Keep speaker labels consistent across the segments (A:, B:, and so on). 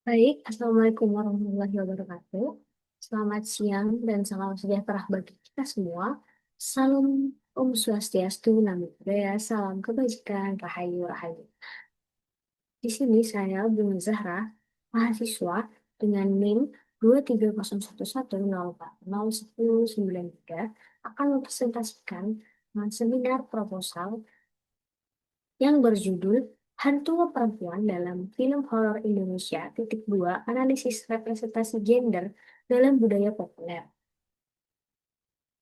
A: Baik, Assalamualaikum warahmatullahi wabarakatuh. Selamat siang dan salam sejahtera bagi kita semua. Salam Om Swastiastu, Namo Buddhaya, salam kebajikan, Rahayu, Rahayu. Di sini saya, Bunda Zahra, mahasiswa dengan NIM 23011040193 akan mempresentasikan seminar proposal yang berjudul Hantu Perempuan dalam Film Horor Indonesia, titik dua, analisis representasi gender dalam budaya populer.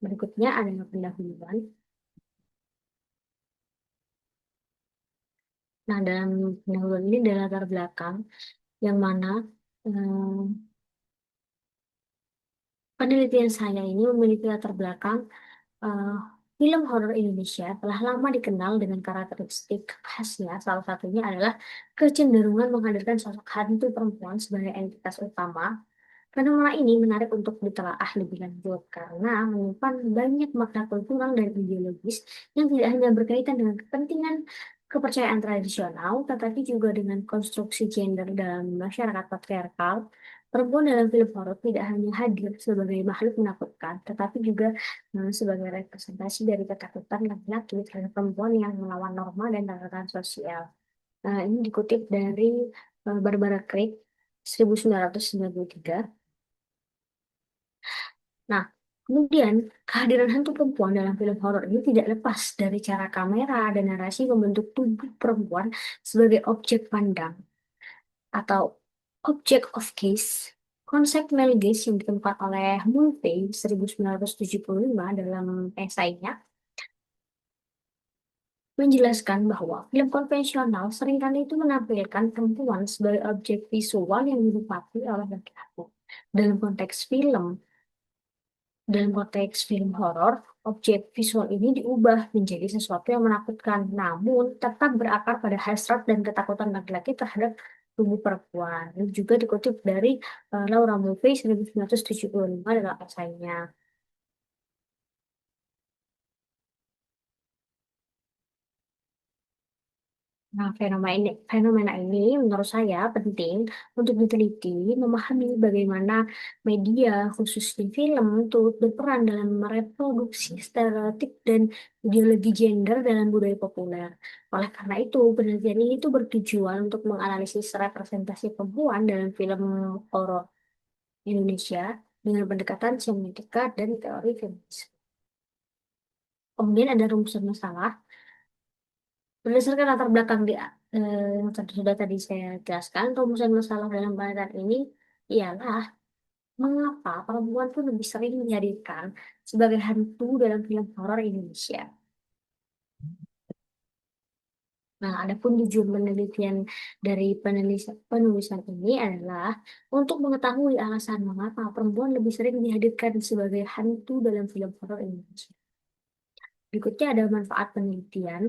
A: Berikutnya adalah pendahuluan. Nah, dalam pendahuluan ini adalah latar belakang yang mana eh, penelitian saya ini memiliki latar belakang eh, film horor Indonesia telah lama dikenal dengan karakteristik khasnya. Salah satunya adalah kecenderungan menghadirkan sosok hantu perempuan sebagai entitas utama. Fenomena ini menarik untuk ditelaah lebih lanjut karena menyimpan banyak makna kultural dan ideologis yang tidak hanya berkaitan dengan kepentingan kepercayaan tradisional, tetapi juga dengan konstruksi gender dalam masyarakat patriarkal. Perempuan dalam film horor tidak hanya hadir sebagai makhluk menakutkan, tetapi juga sebagai representasi dari ketakutan laki-laki terhadap perempuan yang melawan norma dan tatanan sosial. Ini dikutip dari Barbara Craig 1993. Nah, kemudian kehadiran hantu perempuan dalam film horor ini tidak lepas dari cara kamera dan narasi membentuk tubuh perempuan sebagai objek pandang atau object of gaze. Konsep male gaze yang ditemukan oleh Mulvey 1975 dalam esainya menjelaskan bahwa film konvensional seringkali itu menampilkan perempuan sebagai objek visual yang dinikmati oleh laki-laki. Dalam konteks film, Dalam konteks film horor, objek visual ini diubah menjadi sesuatu yang menakutkan, namun tetap berakar pada hasrat dan ketakutan laki-laki terhadap tubuh perempuan. Ini juga dikutip dari Laura Mulvey 1975 dalam esainya. Nah, fenomena ini menurut saya penting untuk diteliti, memahami bagaimana media, khususnya film, turut berperan dalam mereproduksi stereotip dan ideologi gender dalam budaya populer. Oleh karena itu, penelitian ini tuh bertujuan untuk menganalisis representasi perempuan dalam film horor Indonesia dengan pendekatan semiotika dan teori feminisme. Kemudian ada rumusan masalah. Berdasarkan latar belakang yang sudah tadi saya jelaskan, rumusan masalah dalam penelitian ini ialah mengapa perempuan pun lebih sering dihadirkan sebagai hantu dalam film horor Indonesia. Nah, adapun tujuan penelitian dari penulisan ini adalah untuk mengetahui alasan mengapa perempuan lebih sering dihadirkan sebagai hantu dalam film horor Indonesia. Berikutnya ada manfaat penelitian.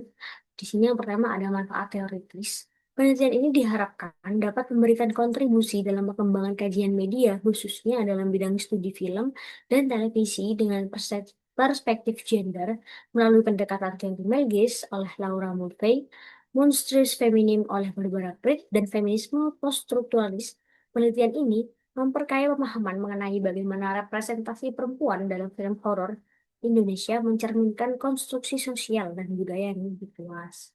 A: Di sini yang pertama ada manfaat teoritis. Penelitian ini diharapkan dapat memberikan kontribusi dalam pengembangan kajian media, khususnya dalam bidang studi film dan televisi dengan perspektif gender melalui pendekatan teori male gaze oleh Laura Mulvey, Monstrous Feminim oleh Barbara Craig, dan feminisme poststrukturalis. Penelitian ini memperkaya pemahaman mengenai bagaimana representasi perempuan dalam film horor Indonesia mencerminkan konstruksi sosial dan budaya yang lebih luas.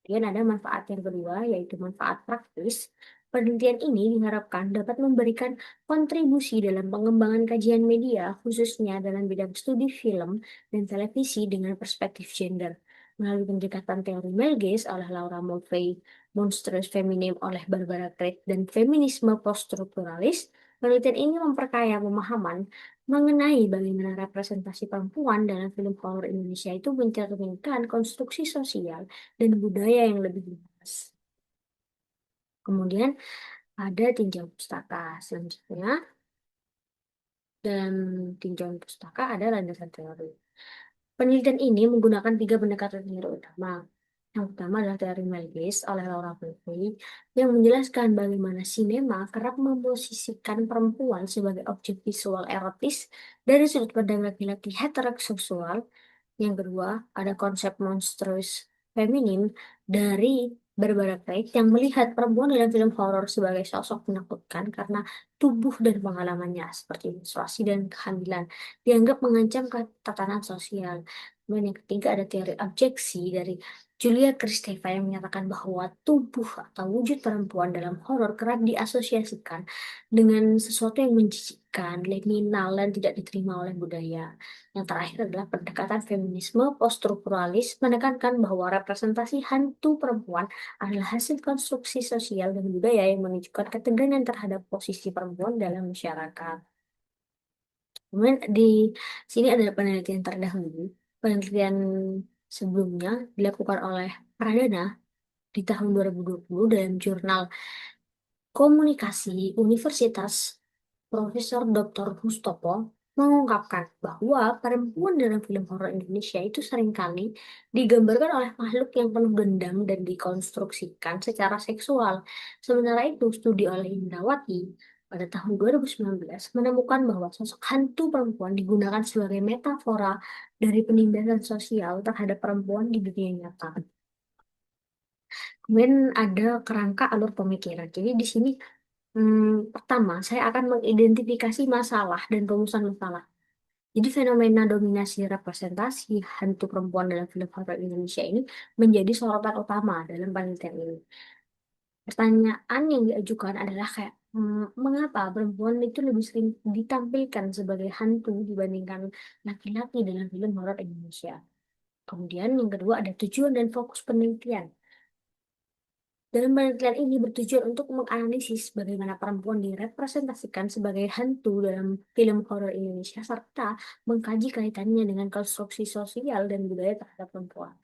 A: Kemudian ada manfaat yang kedua, yaitu manfaat praktis. Penelitian ini diharapkan dapat memberikan kontribusi dalam pengembangan kajian media, khususnya dalam bidang studi film dan televisi dengan perspektif gender. Melalui pendekatan teori male gaze oleh Laura Mulvey, Monstrous Feminim oleh Barbara Craig, dan feminisme poststrukturalis, penelitian ini memperkaya pemahaman mengenai bagaimana representasi perempuan dalam film horor Indonesia itu mencerminkan konstruksi sosial dan budaya yang lebih luas. Kemudian ada tinjauan pustaka. Selanjutnya, dalam tinjauan pustaka ada landasan teori. Penelitian ini menggunakan tiga pendekatan teori utama. Yang pertama adalah teori Melgis oleh Laura Mulvey yang menjelaskan bagaimana sinema kerap memposisikan perempuan sebagai objek visual erotis dari sudut pandang laki-laki heteroseksual. Yang kedua, ada konsep monstrous feminim dari Barbara Craig yang melihat perempuan dalam film horor sebagai sosok menakutkan karena tubuh dan pengalamannya seperti menstruasi dan kehamilan dianggap mengancam tatanan sosial. Kemudian yang ketiga ada teori objeksi dari Julia Kristeva yang menyatakan bahwa tubuh atau wujud perempuan dalam horor kerap diasosiasikan dengan sesuatu yang menjijikkan, kriminal, dan tidak diterima oleh budaya. Yang terakhir adalah pendekatan feminisme poststrukturalis menekankan bahwa representasi hantu perempuan adalah hasil konstruksi sosial dan budaya yang menunjukkan ketegangan terhadap posisi perempuan dalam masyarakat. Kemudian di sini ada penelitian terdahulu. Penelitian sebelumnya dilakukan oleh Pradana di tahun 2020 dalam jurnal Komunikasi Universitas Profesor Dr. Hustopo mengungkapkan bahwa perempuan dalam film horor Indonesia itu seringkali digambarkan oleh makhluk yang penuh dendam dan dikonstruksikan secara seksual. Sementara itu, studi oleh Indrawati pada tahun 2019 menemukan bahwa sosok hantu perempuan digunakan sebagai metafora dari penindasan sosial terhadap perempuan di dunia nyata. Kemudian ada kerangka alur pemikiran. Jadi di sini pertama, saya akan mengidentifikasi masalah dan rumusan masalah. Jadi fenomena dominasi representasi hantu perempuan dalam film horor Indonesia ini menjadi sorotan utama dalam penelitian ini. Pertanyaan yang diajukan adalah kayak, mengapa perempuan itu lebih sering ditampilkan sebagai hantu dibandingkan laki-laki dalam film horor Indonesia? Kemudian yang kedua ada tujuan dan fokus penelitian. Dalam penelitian ini bertujuan untuk menganalisis bagaimana perempuan direpresentasikan sebagai hantu dalam film horor Indonesia serta mengkaji kaitannya dengan konstruksi sosial dan budaya terhadap perempuan.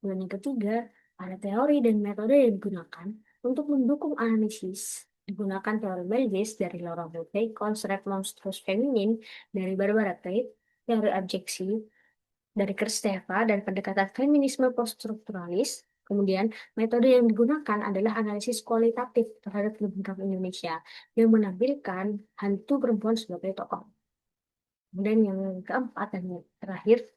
A: Dan yang ketiga, ada teori dan metode yang digunakan untuk mendukung analisis. Digunakan teori Bayes dari Laura Mulvey, konsep monstrous feminin dari Barbara Tate, teori objeksi dari Kristeva dan pendekatan feminisme poststrukturalis. Kemudian, metode yang digunakan adalah analisis kualitatif terhadap film-film Indonesia yang menampilkan hantu perempuan sebagai tokoh. Kemudian yang keempat dan yang terakhir,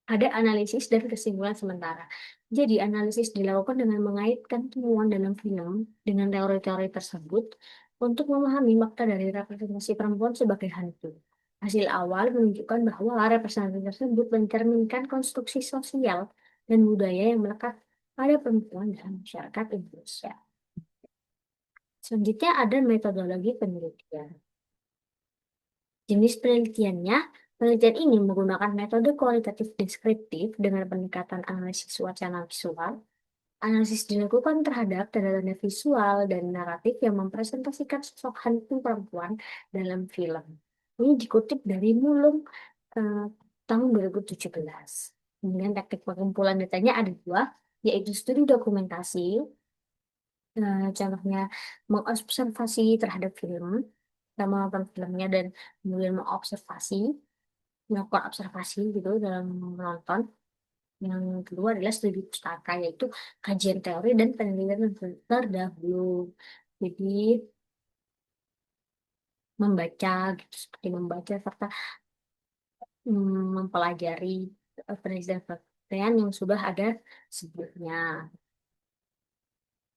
A: ada analisis dan kesimpulan sementara. Jadi, analisis dilakukan dengan mengaitkan temuan dalam film dengan teori-teori tersebut untuk memahami makna dari representasi perempuan sebagai hantu. Hasil awal menunjukkan bahwa representasi tersebut mencerminkan konstruksi sosial dan budaya yang melekat pada perempuan dalam masyarakat Indonesia. Selanjutnya ada metodologi penelitian. Jenis penelitiannya, penelitian ini menggunakan metode kualitatif deskriptif dengan pendekatan analisis wacana visual. Analisis dilakukan terhadap tanda-tanda visual dan naratif yang mempresentasikan sosok hantu perempuan dalam film. Ini dikutip dari Mulung eh, tahun 2017. Kemudian teknik pengumpulan datanya ada dua, yaitu studi dokumentasi, contohnya mengobservasi terhadap film, kita menonton filmnya dan kemudian mengobservasi, melakukan observasi gitu dalam menonton. Yang kedua adalah studi pustaka, yaitu kajian teori dan penelitian terdahulu. Jadi membaca, gitu, seperti membaca serta mempelajari penelitian yang sudah ada sebelumnya.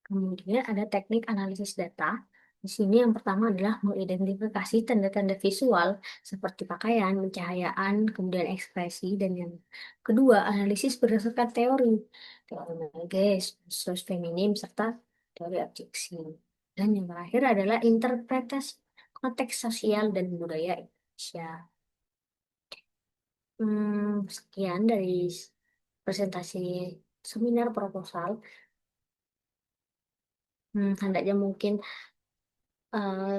A: Kemudian ada teknik analisis data. Di sini yang pertama adalah mengidentifikasi tanda-tanda visual seperti pakaian, pencahayaan, kemudian ekspresi, dan yang kedua analisis berdasarkan teori, teori Menges, sos feminim, serta teori objeksi. Dan yang terakhir adalah interpretasi konteks sosial dan budaya Indonesia. Sekian dari presentasi seminar proposal. Hendaknya mungkin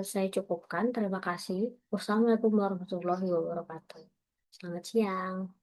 A: saya cukupkan. Terima kasih. Wassalamualaikum warahmatullahi wabarakatuh. Selamat siang.